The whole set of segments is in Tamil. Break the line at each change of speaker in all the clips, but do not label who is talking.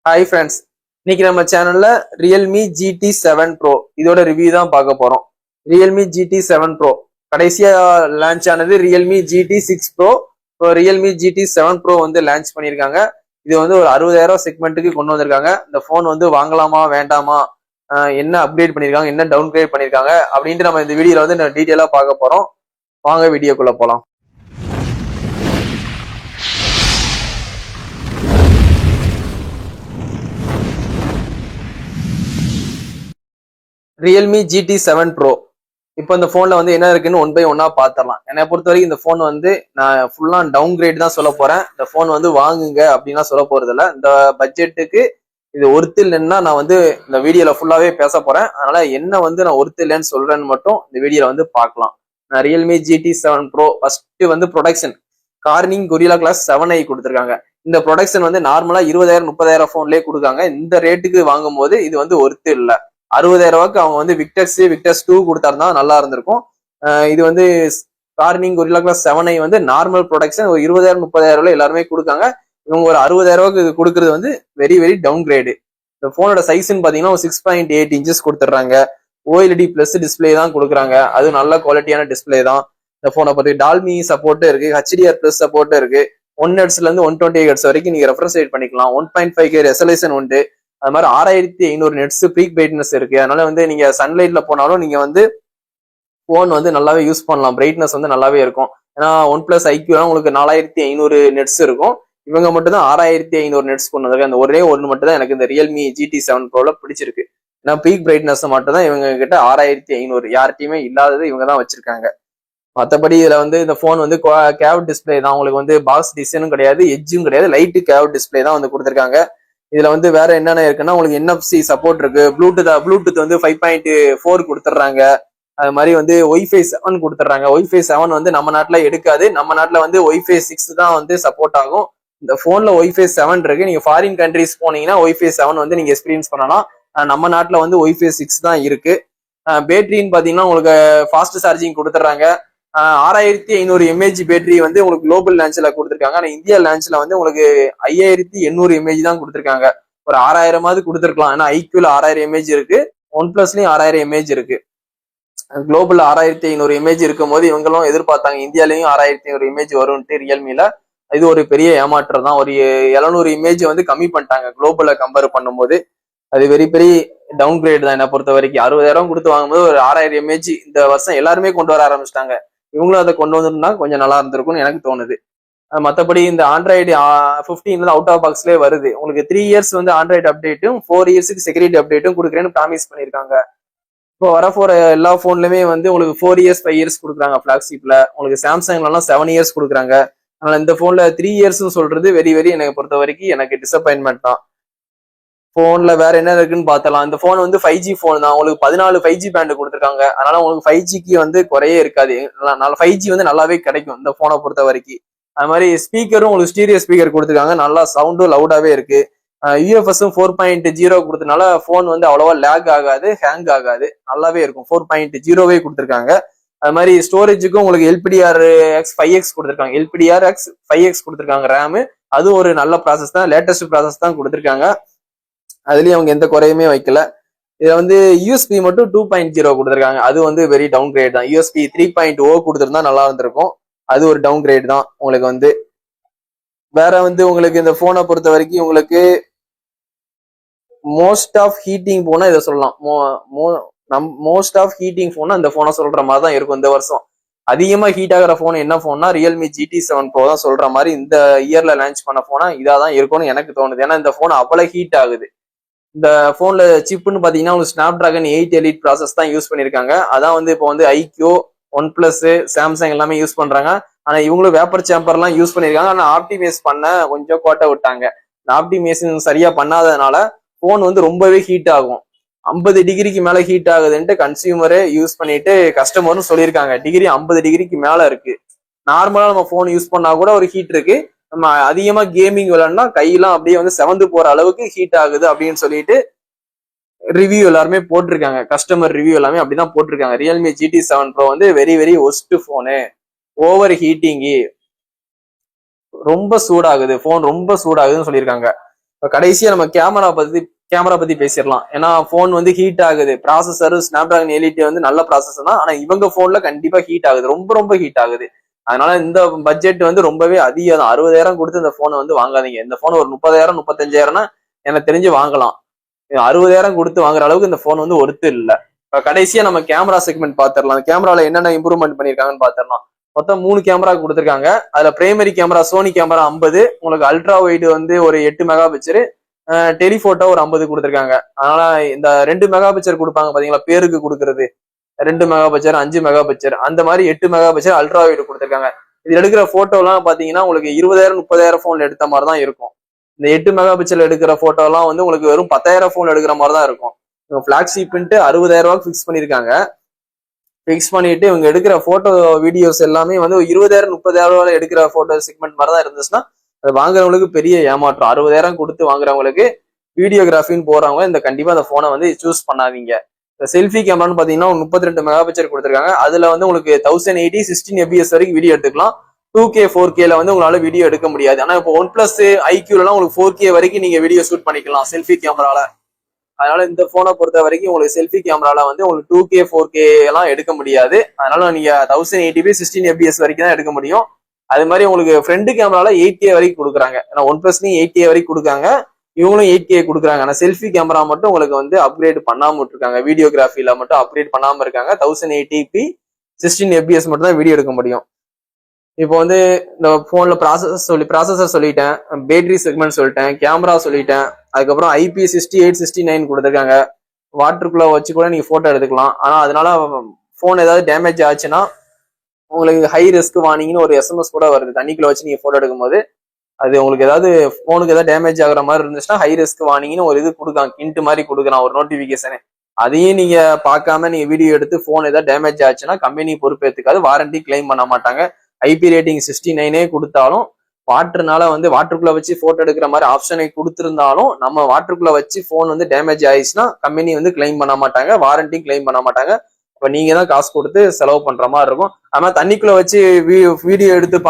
ஹாய் ஃப்ரெண்ட்ஸ், இன்னைக்கு நம்ம சேனல்ல ரியல்மி GT7 Pro இதோட ரிவ்யூ தான் பார்க்க போறோம். ரியல்மி GT7 Pro கடைசியா லான்ச் ஆனது ரியல்மி GT6 Pro. இப்போ ரியல்மி GT7 Pro வந்து லான்ச் பண்ணியிருக்காங்க. இது வந்து ஒரு 60,000 செக்மெண்ட்டுக்கு கொண்டு வந்திருக்காங்க. இந்த போன் வந்து வாங்கலாமா வேண்டாமா, என்ன அப்கிரேட் பண்ணியிருக்காங்க, என்ன டவுன் கிரேட் பண்ணியிருக்காங்க அப்படின்ட்டு நம்ம இந்த வீடியோல வந்து டீட்டெயிலா பார்க்க போறோம். வாங்க வீடியோக்குள்ள போலாம். Realme GT7 Pro. இப்போ இந்த போன்ல வந்து என்ன இருக்குன்னு ஒன் பை ஒன்னா பாத்திரலாம். என்னை பொறுத்த வரைக்கும் இந்த போன் வந்து நான் ஃபுல்லா டவுன் கிரேட் தான் சொல்ல போறேன். இந்த போன் வந்து வாங்குங்க அப்படின்னா சொல்ல போறது இல்ல. இந்த பட்ஜெட்டுக்கு இது ஒர்த் இல்லைன்னா நான் வந்து இந்த வீடியோல ஃபுல்லாவே பேச போறேன். அதனால என்ன வந்து நான் ஒர்த் இல்லைன்னு சொல்றேன்னு மட்டும் இந்த வீடியோல வந்து பார்க்கலாம். நான் ரியல்மி GT7 Pro ஃபர்ஸ்ட் வந்து protection Corning Gorilla glass 7i கொடுத்துருக்காங்க. இந்த ப்ரொடக்ஷன் வந்து நார்மலா 20,000 30,000 போன்லயே கொடுக்காங்க. இந்த ரேட்டுக்கு வாங்கும் போது இது வந்து ஒர்த் இல்லை. 60,000 ரூபாய்க்கு அவங்க வந்து விக்டர்ஸ் 2 கொடுத்தாருந்தா நல்லா இருந்திருக்கும். இது வந்து கார்னிங் கொரில்லா கிளாஸ் 7i வந்து நார்மல் ப்ரொடக்ஷன் ஒரு 20,000 30,000 எல்லாருமே கொடுக்காங்க. இவங்க ஒரு 60,000 ரூபாய்க்கு கொடுக்கறது வந்து வெரி வெரி டவுன் கிரேடு. இந்த போனோட சைஸ்ன்னு பாத்தீங்கன்னா 6.8 இன்ச்சஸ் கொடுத்துட்றாங்க. OLED பிளஸ் டிஸ்பிளே தான் கொடுக்குறாங்க. அது நல்ல குவாலிட்டியான டிஸ்பிளே தான். இந்த போனை பத்தி டால்மி சப்போர்ட் இருக்கு, HDR பிளஸ் சப்போர்ட் இருக்கு. 1 Hz ல இருந்து 120 Hz வரைக்கும் நீங்க ரெஃப்ரெஷ் ரேட் பண்ணிக்கலாம். 1.5K ரெசல்யூஷன் உண்டு. அது மாதிரி 6500 நெட்ஸ் பீக் பிரைட்னஸ் இருக்கு. அதனால வந்து நீங்க சன்லைட்ல போனாலும் நீங்க வந்து போன் வந்து நல்லாவே யூஸ் பண்ணலாம். பிரைட்னஸ் வந்து நல்லாவே இருக்கும். ஏன்னா OnePlus IQ உங்களுக்கு 4500 நெட்ஸ் இருக்கும். இவங்க மட்டும் தான் 6500 நெட்ஸ் கொண்டு வந்திருக்கு. அந்த ஒரே ஒன்று மட்டும் தான் எனக்கு இந்த ரியல்மி GT7 Proல பிடிச்சிருக்கு. ஏன்னா பீக் பிரைட்னஸ் மட்டும் தான் இவங்க கிட்ட 6500, யார்கிட்டயுமே இல்லாதது இவங்க தான் வச்சிருக்காங்க. மற்றபடி இதுல வந்து இந்த போன் வந்து கேவ் டிஸ்பிளே தான். உங்களுக்கு வந்து பாக்ஸ் டிசைனும் கிடையாது, எட்ஜும் கிடையாது, லைட்டு கேவ் டிஸ்பிளே தான் வந்து கொடுத்துருக்காங்க. இதுல வந்து வேற என்னென்ன இருக்குன்னா உங்களுக்கு NFC சப்போர்ட் இருக்கு. ப்ளூடூத் வந்து 5.4 கொடுத்துட்றாங்க. அது மாதிரி வந்து Wi-Fi 7 கொடுத்துட்றாங்க. Wi-Fi 7 வந்து நம்ம நாட்டுல எடுக்காது. நம்ம நாட்டுல வந்து Wi-Fi 6 தான் வந்து சப்போர்ட் ஆகும். இந்த போன்ல Wi-Fi 7 இருக்கு. நீங்க ஃபாரின் கண்ட்ரிஸ் போனீங்கன்னா Wi-Fi 7 வந்து நீங்க எக்ஸ்பீரியன்ஸ் பண்ணலாம். நம்ம நாட்டுல வந்து Wi-Fi 6 தான் இருக்கு. பேட்டரின்னு பாத்தீங்கன்னா உங்களுக்கு ஃபாஸ்ட் சார்ஜிங் கொடுத்துட்றாங்க. 6500 mAh பேட்டரி வந்து உங்களுக்கு குளோபல் லான்ச்ல கொடுத்துருக்காங்க. ஆனா இந்தியா லான்ச்ல வந்து உங்களுக்கு 5800 mAh தான் கொடுத்துருக்காங்க. ஒரு 6000 கொடுத்துருக்கலாம். ஏன்னா IQல 6000 mAh இருக்கு, OnePlusலயும் 6000 mAh இருக்கு. குளோபல் 6500 mAh இருக்கும் போது இவங்களும் எதிர்பார்த்தாங்க இந்தியாலையும் 6500 mAh வரும்ட்டு. ரியல்மில இது ஒரு பெரிய ஏமாற்றம் தான். ஒரு 700 mAh வந்து கம்மி பண்ணிட்டாங்க குளோபலை கம்பேர் பண்ணும்போது. அது வெரி பெரிய டவுன் கிரேட் தான் என்னை பொறுத்த வரைக்கும். 60,000 கொடுத்து வாங்கும்போது ஒரு 6000 mAh இந்த வருஷம் எல்லாருமே கொண்டு வர ஆரம்பிச்சிட்டாங்க. இவங்களும் அதை கொண்டு வந்துருந்தா கொஞ்சம் நல்லா இருந்திருக்கும்னு எனக்கு தோணுது. மற்றபடி இந்த ஆண்ட்ராய்டு 15 அவுட் ஆஃப் பாக்ஸ்லேயே வருது. உங்களுக்கு 3 இயர்ஸ் வந்து ஆண்ட்ராய்டு அப்டேட்டும் 4 இயர்ஸுக்கு செக்யூரிட்டி அப்டேட்டும் கொடுக்குறேன்னு ப்ராமிஸ் பண்ணியிருக்காங்க. இப்போ வரப்போற எல்லா போன்லயுமே வந்து உங்களுக்கு 4 இயர்ஸ் 5 இயர்ஸ் கொடுக்குறாங்க. பிளாக்ஷிப்ல உங்களுக்கு சாம்சங்லாம் 7 இயர்ஸ் கொடுக்குறாங்க. அதனால இந்த போன்ல 3 இயர்ஸ்னு சொல்றது வெரி வெரி எனக்கு பொறுத்த வரைக்கும் எனக்கு டிசப்பாயின்மெண்ட் தான். போன்ல வேற என்ன இருக்குன்னு பார்த்தலாம். இந்த போன் வந்து 5G போன் தான். உங்களுக்கு 14 5G பேண்ட் கொடுத்துருக்காங்க. அதனால உங்களுக்கு 5Gக்கு வந்து குறையே இருக்காது. 5G வந்து நல்லாவே கிடைக்கும் இந்த போனை பொறுத்த வரைக்கும். அது மாதிரி ஸ்பீக்கரும் உங்களுக்கு ஸ்டீரியோ ஸ்பீக்கர் கொடுத்துருக்காங்க. நல்லா சவுண்டும் லவுடாவே இருக்கு. UFSம் 4.0 கொடுத்தனால போன் வந்து அவ்வளவா லேக் ஆகாது, ஹேங் ஆகாது, நல்லாவே இருக்கும். 4.0வே கொடுத்துருக்காங்க. அது மாதிரி ஸ்டோரேஜுக்கும் உங்களுக்கு LPDR5X கொடுத்துருக்காங்க. LPDR5X கொடுத்துருக்காங்க ரேமு. அது ஒரு நல்ல ப்ராசஸ் தான், லேட்டஸ்ட் ப்ராசஸ் தான் கொடுத்துருக்காங்க. அதுலயும் அவங்க எந்த குறையுமே வைக்கல. இதுல வந்து USB மட்டும் 2.0 கொடுத்துருக்காங்க. அது வந்து வெரி டவுன் கிரேட் தான். USB 3.0 கொடுத்துருந்தா நல்லா இருந்திருக்கும். அது ஒரு டவுன் கிரேட் தான். உங்களுக்கு வந்து வேற வந்து உங்களுக்கு இந்த போனை பொறுத்த வரைக்கும் உங்களுக்கு மோஸ்ட் ஆஃப் ஹீட்டிங் போனா இதை சொல்லலாம். மோஸ்ட் ஆஃப் ஹீட்டிங் போனா இந்த போனை சொல்ற மாதிரி தான் இருக்கும். இந்த வருஷம் அதிகமா ஹீட் ஆகிற போன் என்ன போன்னா ரியல்மி GT7 Pro தான் சொல்ற மாதிரி. இந்த இயர்ல லான்ச் பண்ண போனா இதாதான் இருக்கும்னு எனக்கு தோணுது. ஏன்னா இந்த போன் அவ்வளவு ஹீட் ஆகுது. இந்த போன்ல சிப்னு பாத்தீங்கன்னா உங்களுக்கு ஸ்னாப்டிராகன் 8 எலிட் ப்ராசஸ் தான் யூஸ் பண்ணிருக்காங்க. அதான் வந்து இப்போ வந்து IQ, OnePlus, சாம்சங் எல்லாமே யூஸ் பண்றாங்க. ஆனா இவங்களும் வேப்பர் சேம்பர்லாம் யூஸ் பண்ணிருக்காங்க. ஆனா ஆப்டிமைஸ் பண்ண கொஞ்சம் கோட்டை விட்டாங்க. ஆப்டிமைசேஷன் சரியா பண்ணாததுனால போன் வந்து ரொம்பவே ஹீட் ஆகும். 50 டிகிரிக்கு மேல ஹீட் ஆகுதுன்ட்டு கன்சியூமரே யூஸ் பண்ணிட்டு கஸ்டமரும் சொல்லியிருக்காங்க. டிகிரி 50 டிகிரிக்கு மேல இருக்கு. நார்மலா நம்ம போன் யூஸ் பண்ணா கூட ஒரு ஹீட் இருக்கு. நம்ம அதிகமா கேமிங் விளையாடுனா கையெல்லாம் அப்படியே வந்து செவந்து போற அளவுக்கு ஹீட் ஆகுது அப்படின்னு சொல்லிட்டு ரிவ்யூ எல்லாருமே போட்டிருக்காங்க. கஸ்டமர் ரிவ்யூ எல்லாமே அப்படிதான் போட்டிருக்காங்க. ரியல்மி GT7 Pro வந்து வெரி வெரி ஒஸ்ட் போனு, ஓவர் ஹீட்டிங்கு, ரொம்ப சூடாகுது, போன் ரொம்ப சூடாகுதுன்னு சொல்லியிருக்காங்க. கடைசியா நம்ம கேமரா பத்தி பேசிடலாம். ஏன்னா போன் வந்து ஹீட் ஆகுது. ப்ராசஸர் ஸ்னாப்டிராகன் 780 வந்து நல்ல ப்ராசஸர் தான். ஆனா இவங்க போன்ல கண்டிப்பா ஹீட் ஆகுது, ரொம்ப ரொம்ப ஹீட் ஆகுது. அதனால இந்த பட்ஜெட் வந்து ரொம்பவே அதிகம் தான். 60,000 கொடுத்து இந்த போனை வந்து வாங்காதீங்க. இந்த போன் ஒரு 30,000 35,000னா எனக்கு தெரிஞ்சு வாங்கலாம். 60,000 கொடுத்து வாங்குற அளவுக்கு இந்த போன் வந்து ஒர்த்து இல்ல. கடைசியா நம்ம கேமரா செக்மெண்ட் பாத்திரலாம். கேமரால என்னென்ன இம்ப்ரூவ்மெண்ட் பண்ணிருக்காங்கன்னு பாத்திரலாம். மொத்தம் 3 கேமரா கொடுத்துருக்காங்க. அதுல பிரைமரி கேமரா சோனி கேமரா 50, உங்களுக்கு அல்ட்ரா வைடு வந்து ஒரு 8 மெகா பிக்சர், டெலிபோட்டோ ஒரு 50 கொடுத்துருக்காங்க. அதனால இந்த 2 மெகா பிக்சர் கொடுப்பாங்க பாத்தீங்களா, பேருக்கு கொடுக்கறது 2 மெகா பிக்சர் 5 மெகா பிக்சர், அந்த மாதிரி 8 மெகா பிக்சர் அல்ட்ரா வைடு கொடுத்துருக்காங்க. இது எடுக்கிற போட்டோ எல்லாம் பாத்தீங்கன்னா உங்களுக்கு 20,000 30,000 போன்ல எடுத்த மாதிரி தான் இருக்கும். இந்த 8 மெகா பிக்சல் எடுக்கிற போட்டோ எல்லாம் வந்து உங்களுக்கு வெறும் 10,000 போன்ல எடுக்கிற மாதிரி தான் இருக்கும். பிளாக்ஷிப்ன்ட்டு 60,000 ரூபாய்க்கு ஃபிக்ஸ் பண்ணிருக்காங்க. ஃபிக்ஸ் பண்ணிட்டு இவங்க எடுக்கிற போட்டோ வீடியோஸ் எல்லாமே வந்து 20,000 30,000 ரூபாய் எடுக்கிற போட்டோ செக்மெண்ட் மாதிரி தான் இருந்துச்சுன்னா அது வாங்குறவங்களுக்கு பெரிய ஏமாற்றம். 60,000 கொடுத்து வாங்குறவங்களுக்கு வீடியோகிராஃபின்னு போறவங்க இந்த கண்டிப்பா அந்த போனை வந்து சூஸ் பண்ணாதீங்க. இந்த செல்ஃபி கேமரான்னு பாத்தீங்கன்னா 32 மெகா பிக்சர் கொடுத்துருக்காங்க. அதுல வந்து உங்களுக்கு 1080 16 fps வரைக்கும் வீடியோ எடுத்துக்கலாம். 2K 4Kல வந்து உங்களால வீடியோ எடுக்க முடியாது. ஆனா இப்போ ஒன் பிளஸ் ஐக்யூலாம் உங்களுக்கு 4K வரைக்கும் நீங்க வீடியோ ஷூட் பண்ணிக்கலாம் செல்ஃபி கேமரால. அதனால இந்த போனை பொறுத்த வரைக்கும் உங்களுக்கு செல்ஃபி கேமரால வந்து உங்களுக்கு 2K 4K எல்லாம் எடுக்க முடியாது. அதனால நீங்க 1080p 16 fps வரைக்கும் தான் எடுக்க முடியும். அது மாதிரி உங்களுக்கு ஃப்ரண்ட் கேமரால 8K வரைக்கும் கொடுக்குறாங்க. ஏன்னா ஒன் பிளஸ்லயும் 8K வரைக்கும் கொடுக்காங்க, இவங்களும் 8K கொடுக்குறாங்க. ஆனா செல்ஃபி கேமரா மட்டும் உங்களுக்கு வந்து அப்கிரேட் பண்ணாம விட்டுருக்காங்க. வீடியோகிராஃபில மட்டும் அப்கிரேட் பண்ணாம இருக்காங்க. 1080p 16 fps மட்டும் தான் வீடியோ எடுக்க முடியும். இப்போ வந்து இந்த போன்ல ப்ராசஸர் சொல்லிட்டேன், பேட்டரி செக்மெண்ட் சொல்லிட்டேன், கேமரா சொல்லிட்டேன், அதுக்கப்புறம் IP68 69 கொடுத்துருக்காங்க. வாட்டருக்குள்ள வச்சு கூட நீங்க போட்டோ எடுத்துக்கலாம். ஆனா அதனால போன் ஏதாவது டேமேஜ் ஆச்சுன்னா உங்களுக்கு ஹை ரிஸ்க் வார்னிங்னு ஒரு SMS கூட வருது. தண்ணிக்குள்ள வச்சு நீங்க போட்டோ எடுக்கும் போது அது உங்களுக்கு ஏதாவது போனுக்கு ஏதாவது டேமேஜ் ஆகுற மாதிரி இருந்துச்சுன்னா ஹை ரிஸ்க் வார்னிங்னு ஒரு இது கொடுக்கலாம், ஹிண்ட் மாதிரி கொடுக்கலாம், ஒரு நோட்டிபிகேஷன். அதையும் நீங்க பார்க்காம நீங்க வீடியோ எடுத்து போன் ஏதாவது டேமேஜ் ஆச்சுன்னா கம்பெனி பொறுப்பேற்றுக்காது, வாரண்டி கிளைம் பண்ண மாட்டாங்க. IP ரேட்டிங் 69 கொடுத்தாலும் வாட்டர்னால வந்து வாட்டருக்குள்ள வச்சு போட்டோ எடுக்கிற மாதிரி ஆப்ஷனை கொடுத்துருந்தாலும் நம்ம வாட்டருக்குள்ள வச்சு போன் வந்து டேமேஜ் ஆயிடுச்சுன்னா கம்பெனி வந்து கிளைம் பண்ண மாட்டாங்க, வாரண்டி கிளைம் பண்ண மாட்டாங்க. இப்ப நீங்க தான் காசு கொடுத்து செலவு பண்ற மாதிரி இருக்கும். ஆனா தண்ணிக்குள்ள வச்சு வீடியோ எடுத்து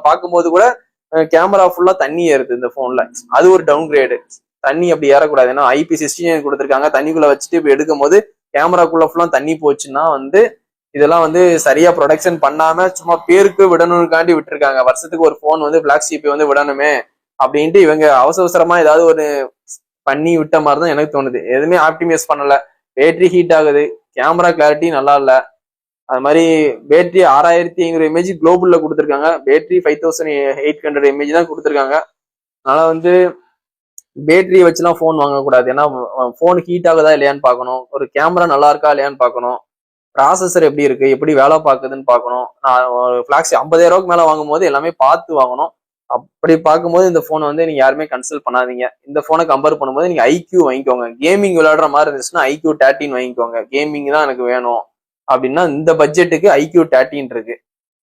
பார்க்கும்போது கூட கேமரா ஃபுல்லா தண்ணி ஏறுது இந்த போன்ல. அது ஒரு டவுன் கிரேடு. தண்ணி அப்படி ஏறக்கூடாது. ஏன்னா IP69 கொடுத்துருக்காங்க. தண்ணிக்குள்ள வச்சுட்டு இப்ப எடுக்கும் போது கேமராக்குள்ள ஃபுல்லா தண்ணி போச்சுன்னா வந்து இதெல்லாம் வந்து சரியா ப்ரொடக்ஷன் பண்ணாம சும்மா பேருக்கு விடணும்காண்டி விட்டுருக்காங்க. வருஷத்துக்கு ஒரு போன் வந்து பிளாக்ஷிப் வந்து விடணுமே அப்படின்ட்டு இவங்க அவசரமா ஏதாவது ஒரு பண்ணி விட்ட மாதிரி தான் எனக்கு தோணுது. எதுவுமே ஆப்டிமைஸ் பண்ணல. பேட்டரி ஹீட் ஆகுது, கேமரா கிளாரிட்டி நல்லா இல்ல. அது மாதிரி பேட்டரி 6500 mAh குளோபல்ல கொடுத்துருக்காங்க. பேட்டரி 5800 mAh தான் கொடுத்துருக்காங்க. அதனால வந்து பேட்டரியை வச்சுலாம் போன் வாங்கக்கூடாது. ஏன்னா போன் ஹீட் ஆகுதா இல்லையான்னு பார்க்கணும், ஒரு கேமரா நல்லா இருக்கா இல்லையான்னு பார்க்கணும், ப்ராசஸர் எப்படி இருக்கு, எப்படி வேலை பார்க்குதுன்னு பார்க்கணும். நான் ஒரு ஃபிளாக்ஸ் 50,000 ரூபாய்க்கு மேல வாங்கும் போது எல்லாமே பார்த்து வாங்கணும். அப்படி பார்க்கும்போது இந்த போனை வந்து நீங்க யாருமே கன்சல்ட் பண்ணாதீங்க. இந்த போனை கம்பேர் பண்ணும்போது நீங்க ஐக்யூ வாங்கிக்கோங்க. கேமிங் விளையாடுற மாதிரி இருந்துச்சுன்னா IQ 13 வாங்கிக்கோங்க. கேமிங் தான் எனக்கு வேணும் அப்படின்னா இந்த பட்ஜெட்டுக்கு IQ 13 இருக்கு.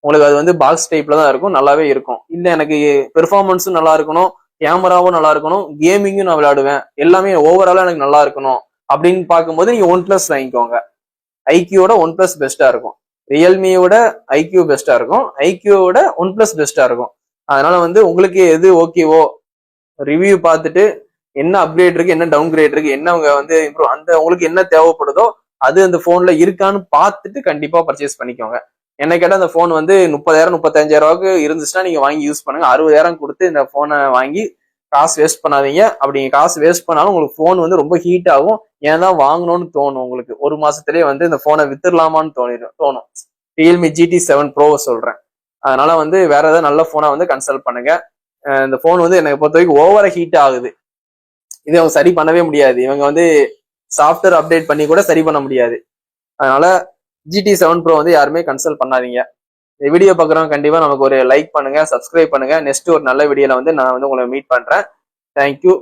உங்களுக்கு அது வந்து பாக்ஸ் டைப்ல தான் இருக்கும், நல்லாவே இருக்கும். இல்ல எனக்கு பெர்ஃபார்மன்ஸும் நல்லா இருக்கணும், கேமராவும் நல்லா இருக்கணும், கேமிங்கும் நான் விளையாடுவேன், எல்லாமே ஓவராலா எனக்கு நல்லா இருக்கணும் அப்படின்னு பார்க்கும்போது நீங்க ஒன் பிளஸ் வாங்கிக்கோங்க. ஐக்யூவோட ஒன் பிளஸ் பெஸ்டா இருக்கும், ரியல்மியோட ஐக்யூ பெஸ்டா இருக்கும், ஐக்யூவோட ஒன் பிளஸ் பெஸ்டா இருக்கும். அதனால வந்து உங்களுக்கு எது ஓகேவோ ரிவ்யூ பார்த்துட்டு என்ன அப்கிரேட் இருக்கு, என்ன டவுன் கிரேட் இருக்கு, என்ன அவங்க வந்து இம்ப்ரூவ், அந்த உங்களுக்கு என்ன தேவைப்படுதோ அது அந்த போன்ல இருக்கான்னு பார்த்துட்டு கண்டிப்பா பர்ச்சேஸ் பண்ணிக்கோங்க. என்ன கேட்டா அந்த போன் வந்து 30,000 35,000 ரூபாய்க்கு இருந்துச்சுன்னா நீங்க வாங்கி யூஸ் பண்ணுங்க. 60,000 கொடுத்து இந்த போனை வாங்கி காசு வேஸ்ட் பண்ணாதீங்க. அப்படி காசு வேஸ்ட் பண்ணாலும் உங்களுக்கு போன் வந்து ரொம்ப ஹீட் ஆகும். ஏன் தான் வாங்கணும்னு தோணும். உங்களுக்கு ஒரு மாசத்துலயே வந்து இந்த போனை வித்துடலாமான்னு தோணும். ரியல்மி GT7 Pro சொல்றேன். அதனால வந்து வேற ஏதாவது நல்ல போனை வந்து கன்சல்ட் பண்ணுங்க. இந்த போன் வந்து எனக்கு பொறுத்த வரைக்கும் ஓவரா ஹீட் ஆகுது. இது அவங்க சரி பண்ணவே முடியாது. இவங்க வந்து சாஃப்ட்வேர் அப்டேட் பண்ணி கூட சரி பண்ண முடியாது. அதனால GT7 Pro வந்து யாருமே கன்சல்ட் பண்ணாதீங்க. இந்த வீடியோ பார்க்குறவங்க கண்டிப்பா நமக்கு ஒரு லைக் பண்ணுங்க, சப்ஸ்கிரைப் பண்ணுங்க. நெக்ஸ்ட் ஒரு நல்ல வீடியோல வந்து நான் வந்து உங்களை மீட் பண்றேன். தேங்க்யூ.